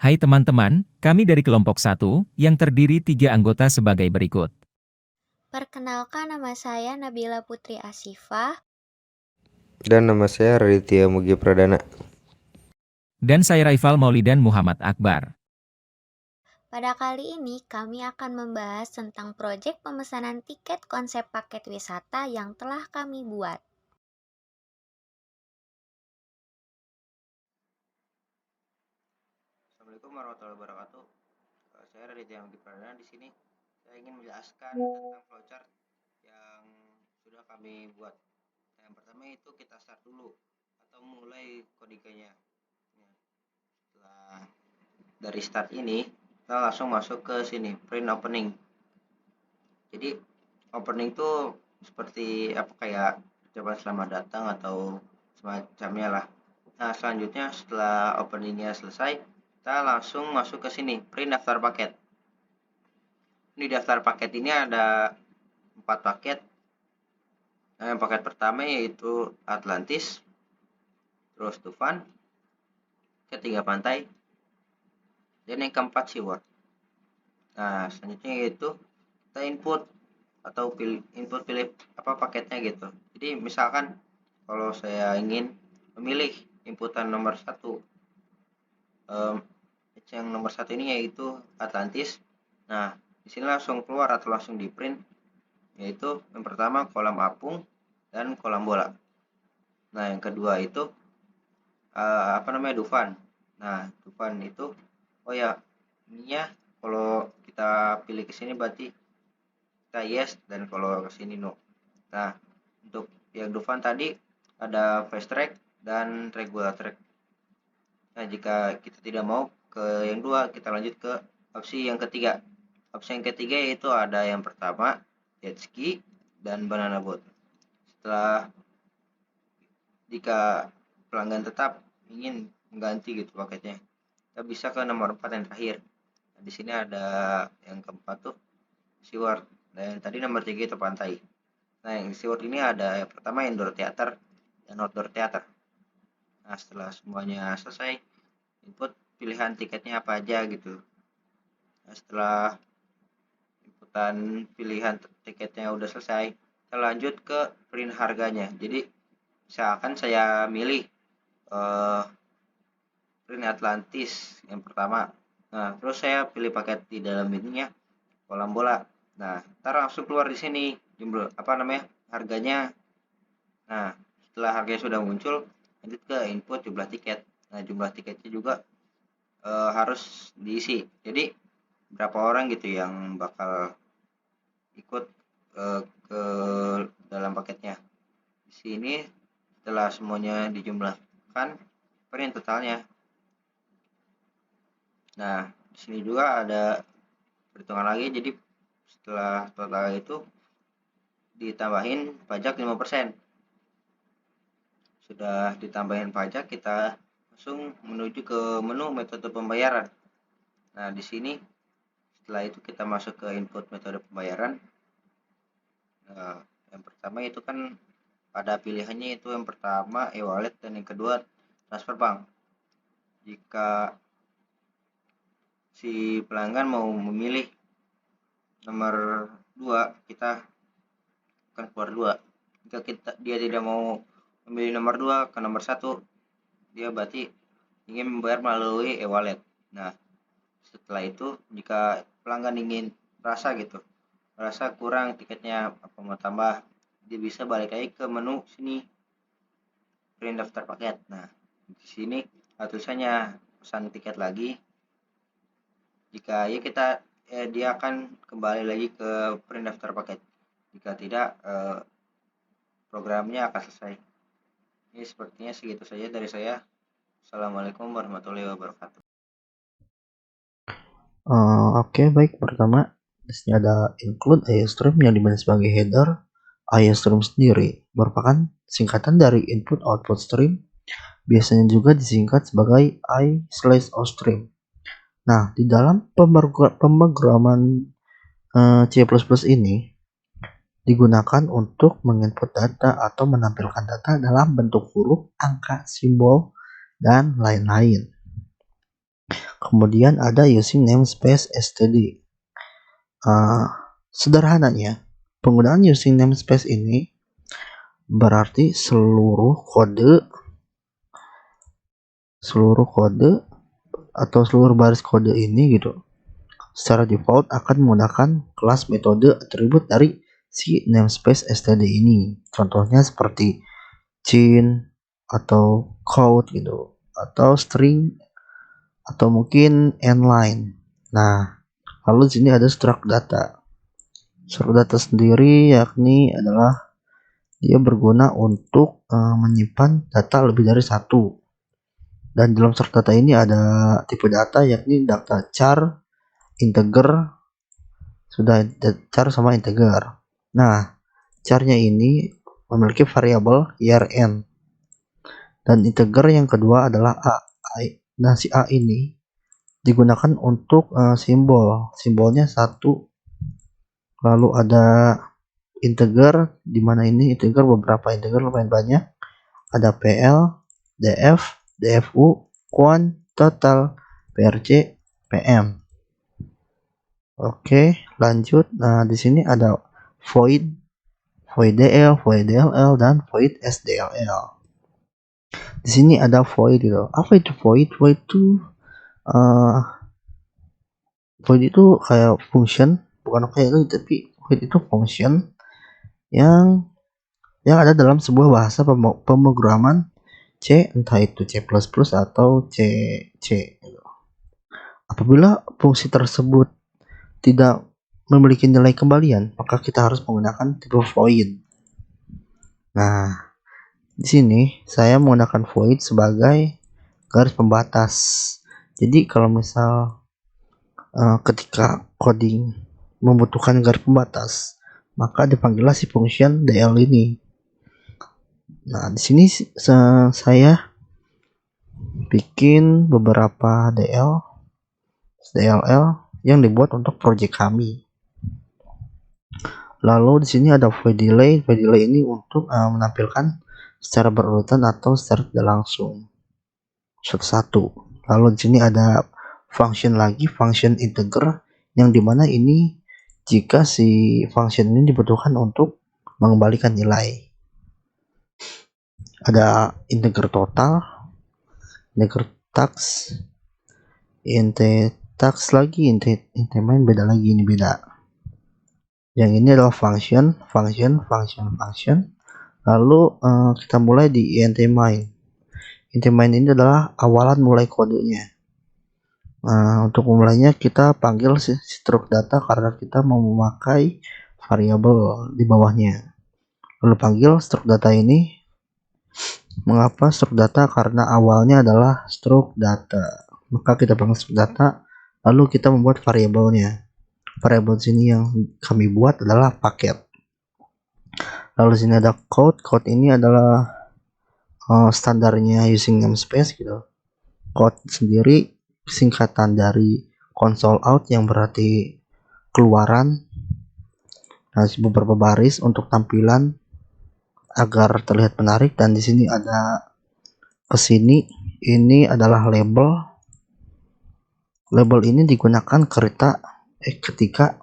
Hai teman-teman, kami dari kelompok 1, yang terdiri 3 anggota sebagai berikut. Perkenalkan, nama saya Nabila Putri Asifah. Dan nama saya Raditya Mugi Pradana. Dan saya Raifal Maulidan Muhammad Akbar. Pada kali ini kami akan membahas tentang proyek pemesanan tiket konsep paket wisata yang telah kami buat. Assalamualaikum warahmatullahi wabarakatuh. Saya Raditya Mugi Pradana. Di sini saya ingin menjelaskan tentang flowchart yang sudah kami buat. Yang pertama itu kita start dulu atau mulai kodikanya. Setelah dari start ini, kita langsung masuk ke sini, print opening. Jadi opening itu seperti apa, kayak ucapan selamat datang atau semacamnya lah. Nah, selanjutnya setelah openingnya selesai, kita langsung masuk ke sini, print daftar paket. Di daftar paket ini ada 4 paket. Yang paket pertama yaitu Atlantis, terus Dufan, ketiga Pantai, dan yang keempat SeaWorld. Nah, selanjutnya yaitu kita input pilih apa paketnya gitu. Jadi misalkan kalau saya ingin memilih inputan nomor 1, yang nomor 1 ini yaitu Atlantis. Nah, di sini langsung keluar atau langsung di print, yaitu yang pertama kolam apung dan kolam bola. Nah, yang kedua itu Dufan. Nah, Dufan itu ininya kalau kita pilih ke sini berarti kita yes, dan kalau ke sini no. Nah, untuk yang Dufan tadi ada fast track dan regular track. Nah, jika kita tidak mau ke yang dua, kita lanjut ke opsi yang ketiga. Opsi yang ketiga yaitu ada yang pertama jet ski dan banana boat. Jika pelanggan tetap ingin mengganti gitu paketnya, kita bisa ke nomor 4 yang terakhir. Nah, di sini ada yang keempat tuh SeaWorld, dan tadi nomor 3 itu Pantai. Nah, yang SeaWorld ini ada yang pertama indoor theater dan outdoor theater. Nah, setelah semuanya selesai, input pilihan tiketnya apa aja gitu. Nah, setelah inputan pilihan tiketnya udah selesai, kita lanjut ke print harganya. Jadi misalkan saya milih print Atlantis yang pertama. Nah, terus saya pilih paket di dalam ininya kolam bola. Nah, ntar langsung keluar di sini jumlah harganya. Nah, setelah harganya sudah muncul, lanjut ke input jumlah tiket. Nah, jumlah tiketnya juga harus diisi. Jadi berapa orang gitu yang bakal ikut ke dalam paketnya. Di sini setelah semuanya dijumlahkan, print totalnya. Nah, di sini juga ada perhitungan lagi. Jadi setelah total itu ditambahin pajak 5%. Sudah ditambahin pajak, kita langsung menuju ke menu metode pembayaran. Nah, di sini setelah itu kita masuk ke input metode pembayaran. Nah, yang pertama itu kan ada pilihannya, itu yang pertama e-wallet dan yang kedua transfer bank. Jika si pelanggan mau memilih nomor 2, kita akan keluar 2. Jika dia tidak mau memilih nomor 2 ke nomor 1, dia berarti ingin membayar melalui e-wallet. Nah, setelah itu jika pelanggan ingin merasa kurang tiketnya, apa mau tambah, dia bisa balik lagi ke menu sini print daftar paket. Nah, di sini tulisannya pesan tiket lagi. Jika ya dia akan kembali lagi ke print daftar paket. Jika tidak, programnya akan selesai. Ini sepertinya segitu saja dari saya. Assalamualaikum warahmatullahi wabarakatuh. Oke, baik. Pertama, di sini ada include iostream yang dimana sebagai header. Iostream sendiri merupakan singkatan dari input output stream. Biasanya juga disingkat sebagai i/ostream. Nah, di dalam pemrograman C++ ini digunakan untuk menginput data atau menampilkan data dalam bentuk huruf, angka, simbol, dan lain-lain. Kemudian ada using namespace std. Sederhananya, penggunaan using namespace ini berarti seluruh kode atau seluruh baris kode ini gitu secara default akan menggunakan kelas metode atribut dari si namespace std ini. Contohnya seperti chain atau code gitu, atau string, atau mungkin inline. Nah, lalu di sini ada struct data. Struct data sendiri yakni adalah dia berguna untuk menyimpan data lebih dari satu. Dan dalam struct data ini ada tipe data yakni data char, integer, sudah char sama integer. Nah, charnya ini memiliki variabel yarn. Dan integer yang kedua adalah a. Nah, si a ini digunakan untuk simbolnya 1. Lalu ada integer, di mana ini integer beberapa integer lumayan banyak. Ada pl, df, dfu, quant, total, prc, pm. Oke, lanjut. Nah, di sini ada void dl, void dll, dan void sdll. Di sini ada void gitu. Apa itu void? Void itu kayak function, bukan kayak itu, tapi void itu function yang ada dalam sebuah bahasa pemrograman C, entah itu C++ atau C gitu. Apabila fungsi tersebut tidak memiliki nilai kembalian, maka kita harus menggunakan tipe void. Nah, di sini saya menggunakan void sebagai garis pembatas. Jadi kalau misal ketika coding membutuhkan garis pembatas, maka dipanggillah si function dl ini. Nah, di sini saya bikin beberapa dll yang dibuat untuk project kami. Lalu di sini ada void delay. Void delay ini untuk menampilkan secara berurutan atau secara tidak langsung satu-satu. Lalu di sini ada function lagi, function integer, yang dimana ini jika si function ini dibutuhkan untuk mengembalikan nilai. Ada integer total, integer tax, tax lagi, main beda lagi, ini beda. Yang ini adalah function. Lalu kita mulai di int main. Int main ini adalah awalan mulai kodenya. Untuk memulainya kita panggil struct data karena kita mau memakai variabel di bawahnya. Lalu panggil struct data ini. Mengapa struct data? Karena awalnya adalah struct data. Maka kita panggil struct data, lalu kita membuat variabelnya. Variabel sini yang kami buat adalah paket. Lalu sini ada code. Code ini adalah standarnya using namespace gitu. Code sendiri singkatan dari console out yang berarti keluaran. Nah, beberapa baris untuk tampilan agar terlihat menarik, dan di sini ada kesini ini adalah label. Label ini digunakan ketika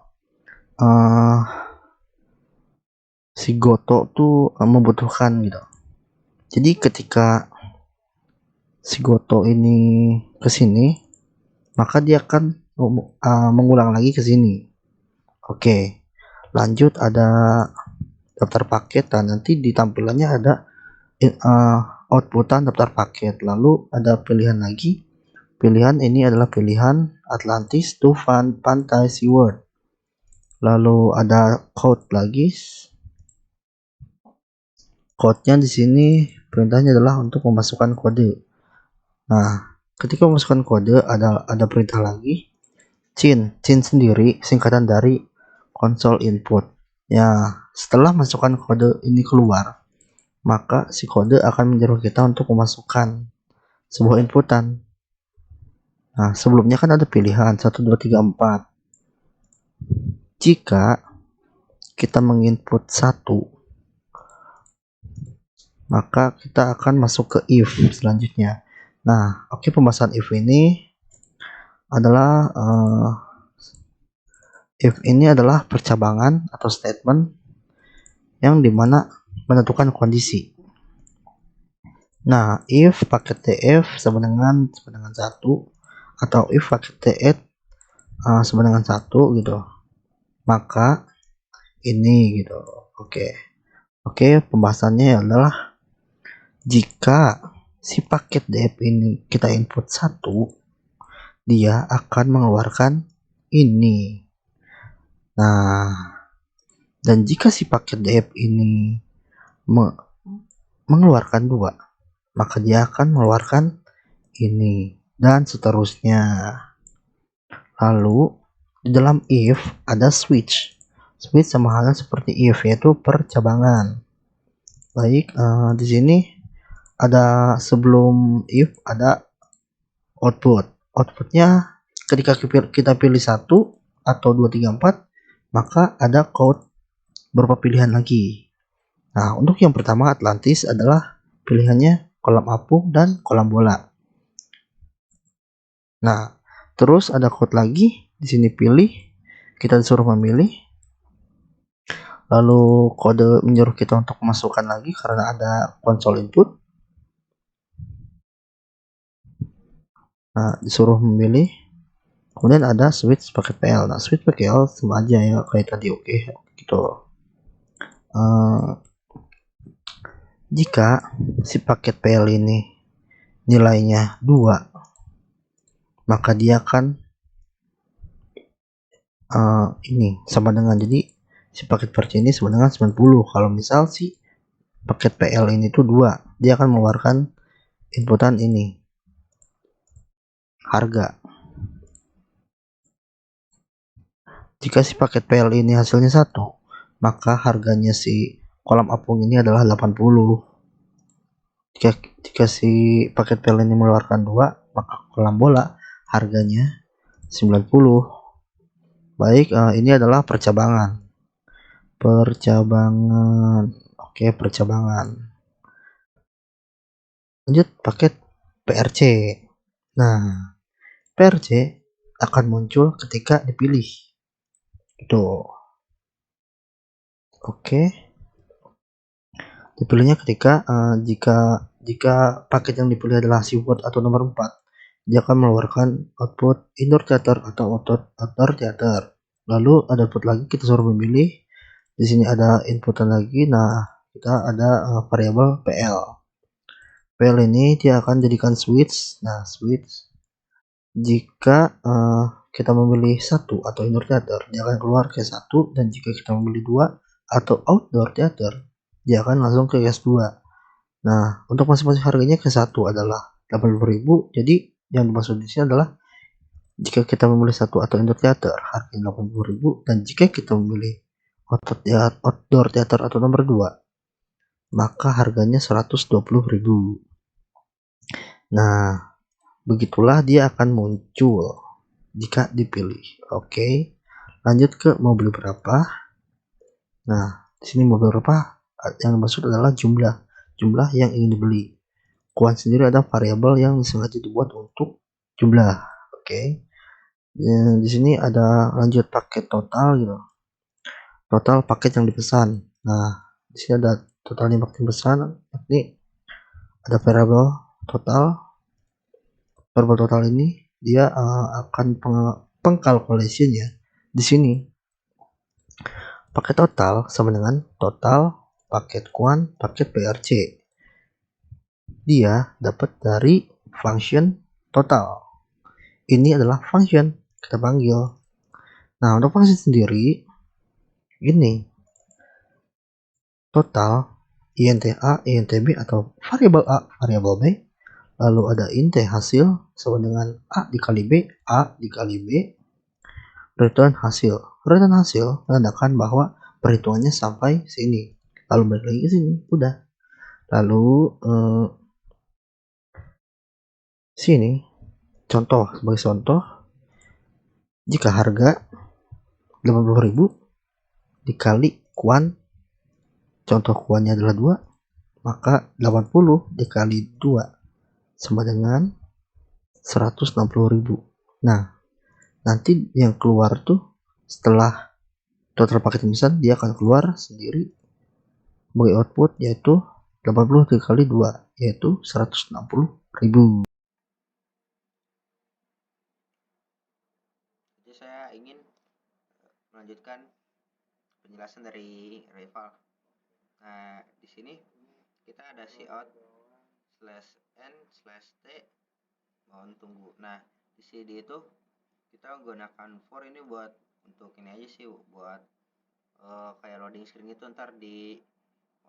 si Goto tuh membutuhkan gitu. Jadi ketika si Goto ini kesini, maka dia akan mengulang lagi ke sini. Oke, lanjut ada daftar paket, dan nanti di tampilannya ada outputan daftar paket. Lalu ada pilihan lagi. Pilihan ini adalah pilihan Atlantis, Tufan, Pantai, SeaWorld. Lalu ada code lagi. Code-nya di sini perintahnya adalah untuk memasukkan kode. Nah, ketika memasukkan kode ada perintah lagi. Chain sendiri singkatan dari console input. Ya, setelah masukkan kode ini keluar, maka si kode akan menyuruh kita untuk memasukkan sebuah inputan. Nah, sebelumnya kan ada pilihan 1, 2, 3, 4. Jika kita menginput 1, maka kita akan masuk ke if selanjutnya. Nah, oke, pembahasan if ini adalah if ini adalah percabangan atau statement yang dimana menentukan kondisi. Nah, if paket TF sama dengan 1 atau if paket TF sama dengan 1 gitu, maka ini gitu. Oke, pembahasannya adalah jika si paket DF ini kita input 1, dia akan mengeluarkan ini. Nah, dan jika si paket DF ini mengeluarkan 2, maka dia akan mengeluarkan ini, dan seterusnya. Lalu di dalam if ada switch sama halnya seperti if, yaitu percabangan. Baik, di sini ada sebelum if ada outputnya ketika kita pilih 1 atau 2, 3, 4, maka ada code berupa pilihan lagi. Nah, untuk yang pertama Atlantis adalah pilihannya kolam apung dan kolam bola. Nah, terus ada code lagi, di sini pilih, kita disuruh memilih, lalu kode menyuruh kita untuk memasukkan lagi karena ada konsol input. Nah, disuruh memilih, kemudian ada switch paket PL. Nah, switch paket PL sama aja ya kayak tadi, oke, gitu. Jika si paket PL ini nilainya 2, maka dia akan ini sama dengan, jadi si paket purchase ini sama dengan 90. Kalau misal si paket PL ini tuh 2, dia akan mengeluarkan inputan ini, harga. Jika si paket PL ini hasilnya 1, maka harganya si kolam apung ini adalah 80. Jika si paket PL ini mengeluarkan 2, maka kolam bola harganya 90. Baik, ini adalah percabangan. Oke, percabangan. Lanjut paket PRC. Nah, PRC akan muncul ketika dipilih. Tuh. Oke. Dipilihnya ketika jika paket yang dipilih adalah SIWord atau nomor 4, dia akan mengeluarkan output indoor theater atau outdoor theater. Lalu ada output lagi, kita suruh memilih. Di sini ada inputan lagi. Nah, kita ada variabel PL. PL ini dia akan jadikan switch. Nah, switch jika kita memilih 1 atau indoor theater, dia akan keluar ke 1, dan jika kita memilih 2 atau outdoor theater, dia akan langsung ke case 2. Nah, untuk masing-masing harganya ke 1 adalah 80.000. Jadi yang dimaksud di sini adalah jika kita memilih 1 atau indoor theater, harganya 80.000, dan jika kita memilih outdoor theater atau nomor 2, maka harganya 120.000. Nah, begitulah dia akan muncul jika dipilih. Oke, lanjut ke mau beli berapa. Nah, di sini mau beli berapa yang dimaksud adalah jumlah yang ingin dibeli. Kuan sendiri ada variabel yang sengaja dibuat untuk jumlah. Oke. Di sini ada lanjut paket total gitu. Total paket yang dipesan. Nah, di sini ada totalnya paket pesan. Ini ada variabel total. Variabel total ini dia akan pengkalkulasinya di sini. Paket total sama dengan total paket kuan paket PRC. Dia dapat dari function total. Ini adalah function kita panggil. Nah, untuk function sendiri ini total int A, int B, atau variabel A, variabel B, lalu ada int hasil sama dengan A dikali B, A dikali B, return hasil. Return hasil menandakan bahwa perhitungannya sampai sini, lalu balik lagi ke sini, udah. Lalu sini sebagai contoh, jika harga 80.000 dikali kuan, contoh kuannya adalah 2, maka 80 dikali 2 sama dengan 160.000. Nah, Nanti yang keluar tuh setelah total paket pemesan dia akan keluar sendiri sebagai output, yaitu 80 dikali 2 yaitu 160.000. Jadi saya ingin melanjutkan penjelasan dari rival. Nah, di sini kita ada cout /n/t mohon tunggu. Nah, di sini itu kita menggunakan for ini buat untuk ini aja sih, buat kayak loading screen itu ntar di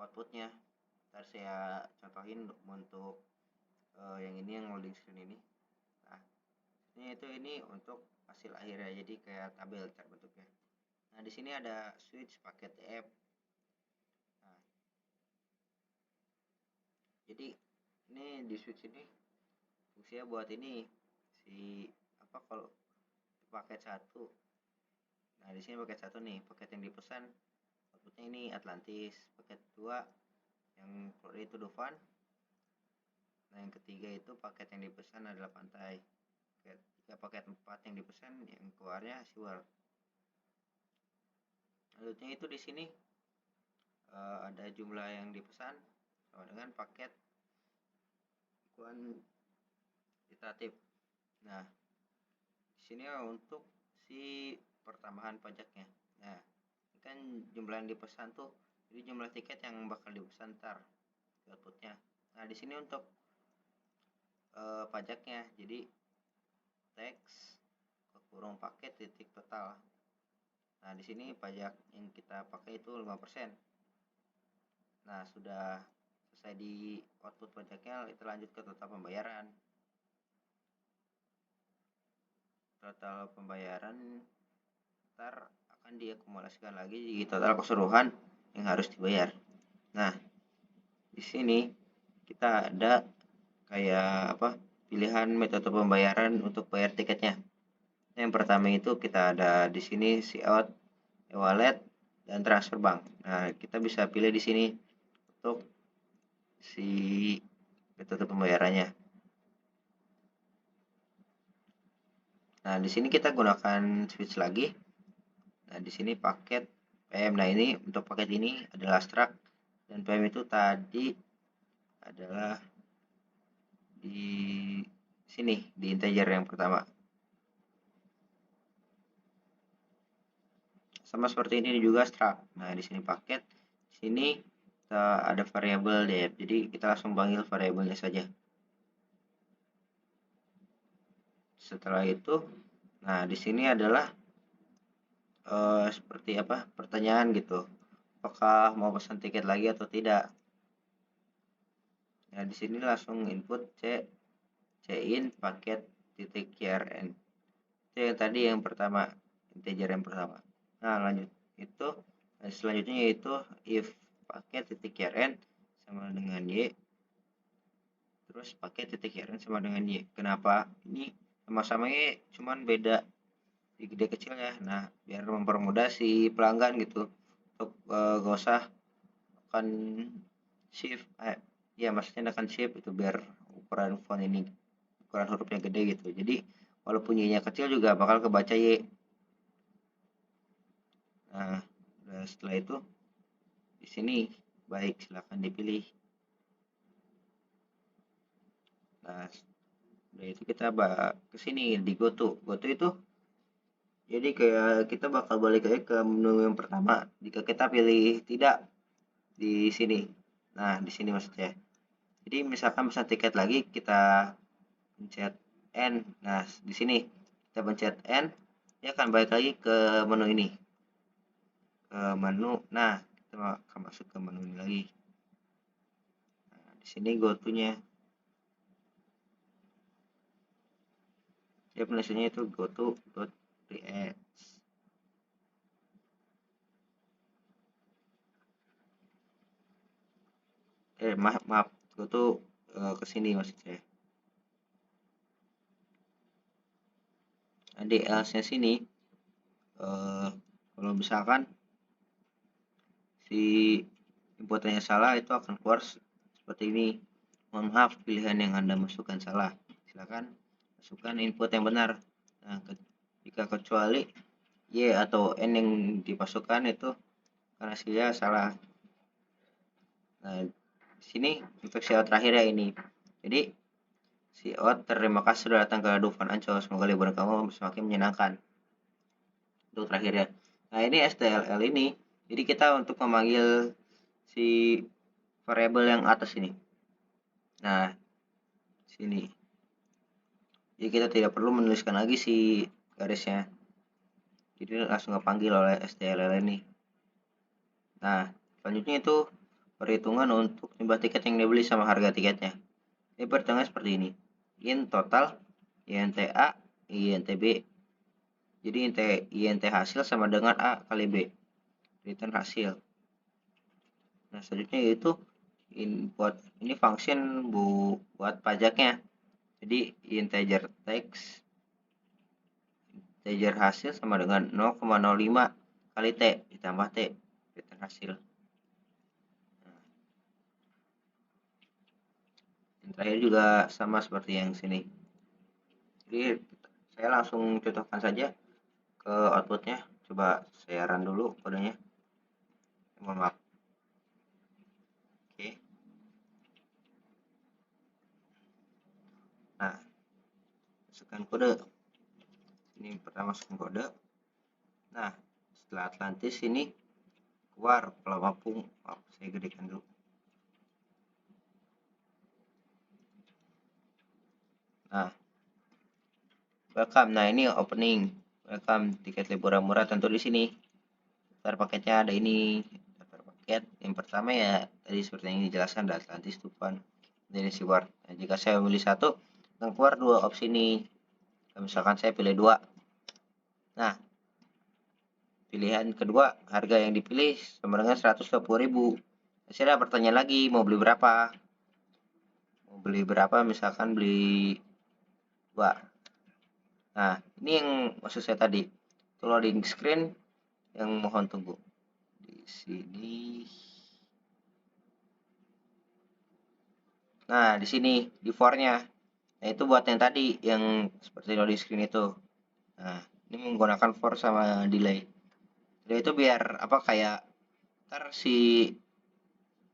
outputnya. Ntar saya contohin untuk yang ini, yang loading screen ini. Nah, ini untuk hasil akhirnya, jadi kayak tabel cara bentuknya. Nah, di sini ada switch paket app. Nah, jadi ini di switch ini fungsinya buat ini kalau paket 1. Nah, di sini paket 1 nih, paket yang dipesan outputnya ini Atlantis. Paket 2 yang keluar itu Dufan. Nah, yang ketiga itu paket yang dipesan adalah Pantai. Paket 4 yang dipesan yang keluarnya Siwal. Selanjutnya itu di sini ada jumlah yang dipesan sama dengan paket kuantitatif. Nah, di sini untuk si pertambahan pajaknya. Nah, ini kan jumlah yang dipesan tuh, jadi jumlah tiket yang bakal dipesan ntar outputnya. Nah, di sini untuk pajaknya, jadi teks kurung paket titik total. Nah, di sini pajak yang kita pakai itu 5%. Nah, sudah selesai di output pajaknya, kita lanjut ke total pembayaran. Total pembayaran ntar akan diakumulasikan lagi di total keseluruhan yang harus dibayar. Nah, di sini kita ada kayak pilihan metode pembayaran untuk bayar tiketnya. Yang pertama itu kita ada di sini cout, e-wallet, dan transfer bank. Nah, kita bisa pilih di sini untuk si metode pembayarannya. Nah, di sini kita gunakan switch lagi. Nah, di sini paket PM. Nah, ini untuk paket ini adalah struct, dan PM itu tadi adalah di sini di integer yang pertama. Sama seperti ini juga struct. Nah, di sini paket, di sini kita ada variabel depth. Jadi kita langsung panggil variabelnya saja. Setelah itu, nah di sini adalah seperti pertanyaan gitu. Apakah mau pesan tiket lagi atau tidak? Nah, di sini langsung input in paket titik krn. Itu yang tadi yang pertama, integer yang pertama. Nah, lanjut itu selanjutnya yaitu if paket titik krn sama dengan y, terus paket titik krn sama dengan y. Kenapa? Ini sama-sama y, cuman beda di gede kecilnya. Nah, biar mempermudah si pelanggan gitu untuk gak usah akan shift ya maksudnya akan shift itu biar ukuran font ini, ukuran hurufnya gede gitu. Jadi walaupun y-nya kecil juga bakal kebaca y. Nah, setelah itu di sini baik, silahkan dipilih. Nah, dari itu kita ke sini di GoTo. GoTo itu jadi kayak kita bakal balik aja ke menu yang pertama jika kita pilih tidak di sini. Nah, di sini maksudnya. Jadi misalkan pesan tiket lagi, kita pencet N. Nah, di sini kita pencet N, dia akan balik lagi ke menu ini. Ke menu. Nah, kita akan masuk ke menu ini lagi. Nah, di sini GoTo-nya. Ya, penulisannya itu goto.react. Maaf, goto ke sini maksud saya. Di else-nya sini kalau misalkan si inputannya salah, itu akan keluar seperti ini. Mohon maaf, pilihan yang Anda masukkan salah. Silakan masukkan input yang benar. Nah, jika kecuali Y atau N yang dimasukkan itu karena hasilnya salah. Nah, di sini untuk si out terakhir ya ini. Jadi si out, terima kasih sudah datang ke Dufan Ancol, semoga liburan kamu semakin menyenangkan. Untuk terakhir ya. Nah, ini STLL ini. Jadi kita untuk memanggil si variabel yang atas ini. Nah, sini. Jadi kita tidak perlu menuliskan lagi si garisnya. Jadi langsung panggil oleh STLL ini. Nah, selanjutnya itu perhitungan untuk jumlah tiket yang dibeli sama harga tiketnya. Ini perhitungannya seperti ini. IN total, INT A, INT B. Jadi INT hasil sama dengan A kali B. Return hasil. Nah, selanjutnya yaitu input. Ini function buat pajaknya. Jadi integer text, integer hasil sama dengan 0,05 kali T ditambah T, return hasil. Nah, yang terakhir juga sama seperti yang sini. Jadi saya langsung contohkan saja ke outputnya. Coba saya run dulu kodenya. Mohon maaf. Oke. Nah, masukkan kode. Ini pertama masukkan kode. Nah, setelah Atlantis ini keluar Pulau Mapung. Saya gedekan dulu. Nah, welcome. Nah, ini opening. Welcome tiket liburan murah, tentu di sini. Daftar paketnya ada ini. Daftar paket yang pertama ya tadi seperti yang dijelaskan, ada Atlantis, Dufan, dan Seaworld. Nah, jika saya memilih satu, akan keluar dua opsi ini. Misalkan saya pilih 2. Nah, pilihan kedua, harga yang dipilih sama dengan 120.000. Saya bertanya lagi, mau beli berapa? Mau beli berapa? Misalkan beli 2. Nah, ini yang maksud saya tadi. Itu loading screen yang mohon tunggu. Di sini. Nah, di sini di for-nya. Nah, itu buat yang tadi yang seperti loading screen itu. Nah, ini menggunakan for sama delay. Jadi itu biar apa kayak ntar si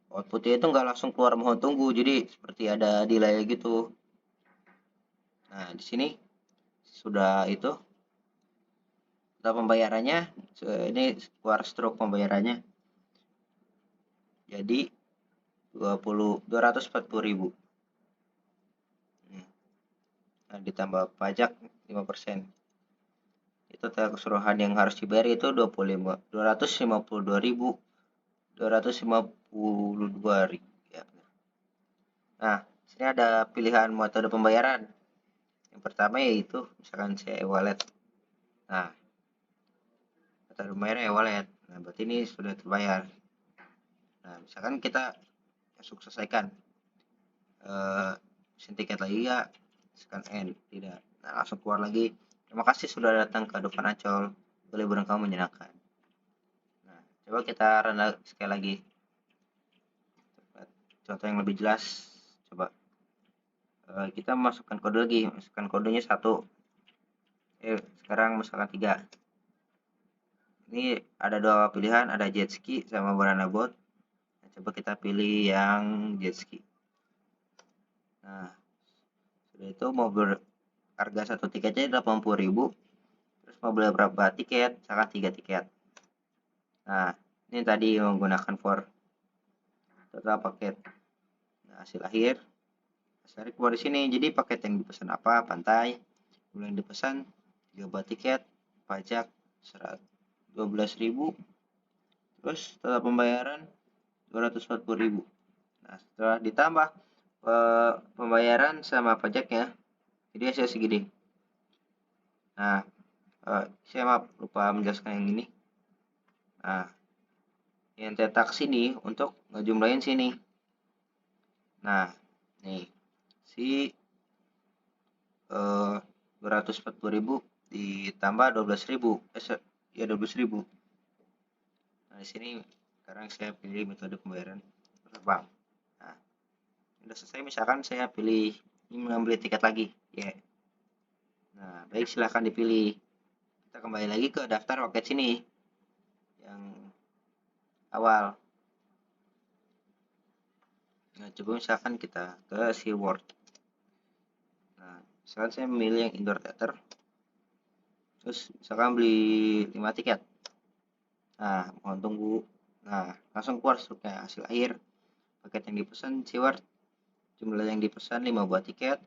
outputnya itu nggak langsung keluar mohon tunggu, jadi seperti ada delay gitu. Nah, di sini sudah itu sudah pembayarannya. Ini keluar stroke pembayarannya. Jadi 240.000. Nah, ditambah pajak 5%. Itu total keseluruhan yang harus dibayar itu 252.252 ya. Nah, sini ada pilihan metode pembayaran. Yang pertama yaitu misalkan saya e-wallet. Nah, metode pembayaran e-wallet. Nah, berarti ini sudah terbayar. Nah, misalkan kita langsung selesaikan. Pesen tiket lagi ya, scan N, tidak. Nah, langsung keluar lagi. Terima kasih sudah datang ke Dufan Ancol. Liburan kamu menyenangkan. Nah, coba kita run sekali lagi. Contoh yang lebih jelas. Coba. Kita masukkan kode lagi. Masukkan kodenya 1. Sekarang masukkan 3. Ini ada 2 pilihan. Ada jet ski sama banana boat. Nah, coba kita pilih yang jet ski. Nah, sudah itu mau harga 1 tiketnya 80.000. Terus mau beli berapa tiket? Misalkan 3 tiket. Nah, ini tadi menggunakan for total paket. Nah, hasil akhir keluar di sini. Jadi paket yang dipesan apa? Pantai. Yang dipesan 3 tiket, pajak 12.000. Terus total pembayaran 240.000. Nah, setelah ditambah pembayaran sama pajaknya, jadi hasil segini. Nah, saya lupa menjelaskan yang ini. Nah, yang cetak sini untuk ngejumlahin sini. Nah, nih si 240.000 ditambah 12.000, ya 12.000. Nah, di sini sekarang saya pilih metode pembayaran terbang. Nah, sudah selesai, misalkan saya pilih ini mengambil tiket lagi, ya. Nah, baik, silahkan dipilih. kita kembali lagi ke daftar paket sini yang awal. Nah, coba misalkan kita ke SeaWorld. Nah, misalkan saya memilih yang indoor theater. Terus misalkan beli 5 tiket. Nah, mohon tunggu. Nah, langsung keluar struknya hasil akhir. Paket yang dipesan SeaWorld, jumlah yang dipesan 5 buah tiket.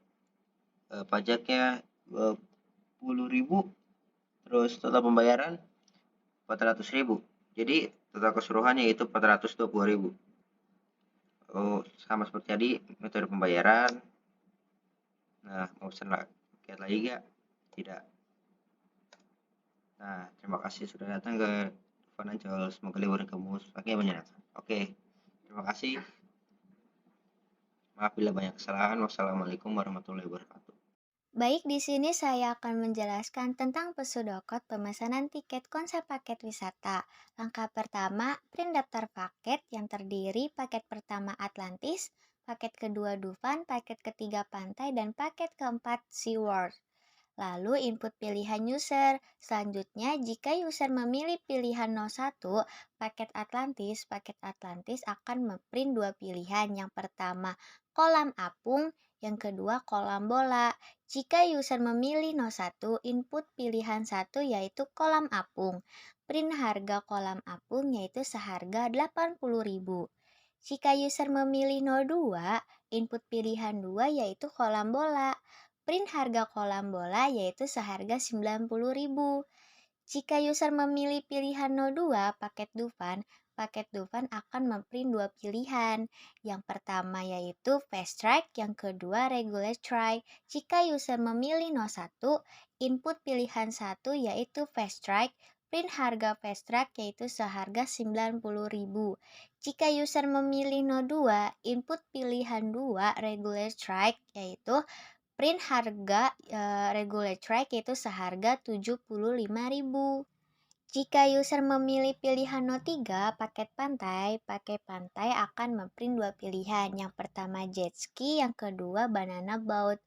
Pajaknya 20.000. Terus total pembayaran 400.000. Jadi total keseluruhannya itu 420.000. Oh, sama seperti tadi metode pembayaran. Nah, mau pesan paket lagi gak? Tidak. Nah, terima kasih sudah datang ke Financial. Semoga liburan kamu semakin menyenangkan. Oke, terima kasih. Maaf bila banyak kesalahan. Wassalamualaikum warahmatullahi wabarakatuh. Baik, di sini saya akan menjelaskan tentang Pesudokot pemesanan tiket konsep paket wisata. Langkah pertama, print daftar paket yang terdiri paket pertama Atlantis, paket kedua Dufan, paket ketiga Pantai, dan paket keempat SeaWorld. Lalu input pilihan user. Selanjutnya, jika user memilih pilihan 01, paket Atlantis akan memprint dua pilihan. Yang pertama, kolam apung, yang kedua kolam bola. Jika user memilih 01, input pilihan 1 yaitu kolam apung. Print harga kolam apung yaitu seharga 80.000. Jika user memilih 02, input pilihan 2 yaitu kolam bola. Print harga kolam bola yaitu seharga 90.000. Jika user memilih pilihan 02 paket Dufan akan memprint dua pilihan. Yang pertama yaitu Fast Track, yang kedua Regular Track. Jika user memilih 01, input pilihan 1 yaitu Fast Track. Print harga Fast Track yaitu seharga 90.000. Jika user memilih 02, input pilihan 2 Regular Track yaitu print harga regular track yaitu seharga 75.000. Jika user memilih pilihan 03 paket pantai akan memprint dua pilihan. Yang pertama jet ski, yang kedua banana boat.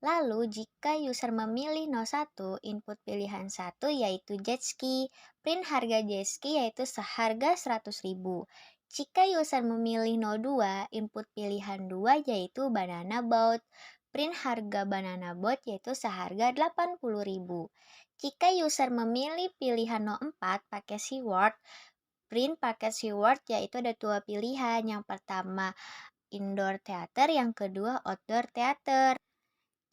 Lalu jika user memilih 01, input pilihan 1 yaitu jet ski. Print harga jet ski yaitu seharga 100.000. Jika user memilih 02, input pilihan 2 yaitu banana boat. Print harga banana boat yaitu seharga 80.000. Jika user memilih pilihan 04 pakai SeaWorld, print paket SeaWorld yaitu ada dua pilihan. Yang pertama indoor theater, yang kedua outdoor theater.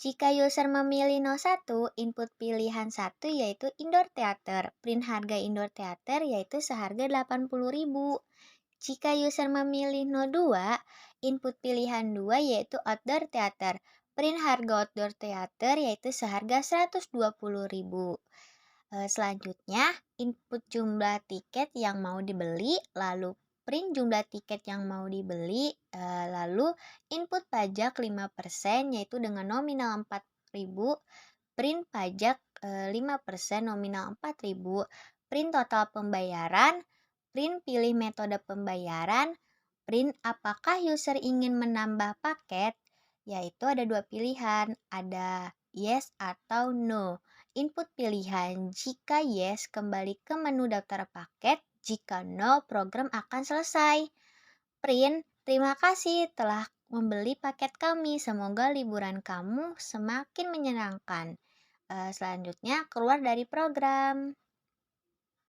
Jika user memilih 01, input pilihan 1 yaitu indoor theater. Print harga indoor theater yaitu seharga 80.000. Jika user memilih 02, input pilihan 2 yaitu outdoor theater. Print harga outdoor theater yaitu seharga 120.000. Selanjutnya, input jumlah tiket yang mau dibeli, lalu print jumlah tiket yang mau dibeli, lalu input pajak 5% yaitu dengan nominal 4.000, print pajak 5% nominal 4.000, print total pembayaran, print pilih metode pembayaran, print apakah user ingin menambah paket, yaitu ada dua pilihan, ada yes atau no. Input pilihan, jika yes kembali ke menu daftar paket, jika no program akan selesai. Print, terima kasih telah membeli paket kami, semoga liburan kamu semakin menyenangkan. Selanjutnya keluar dari program.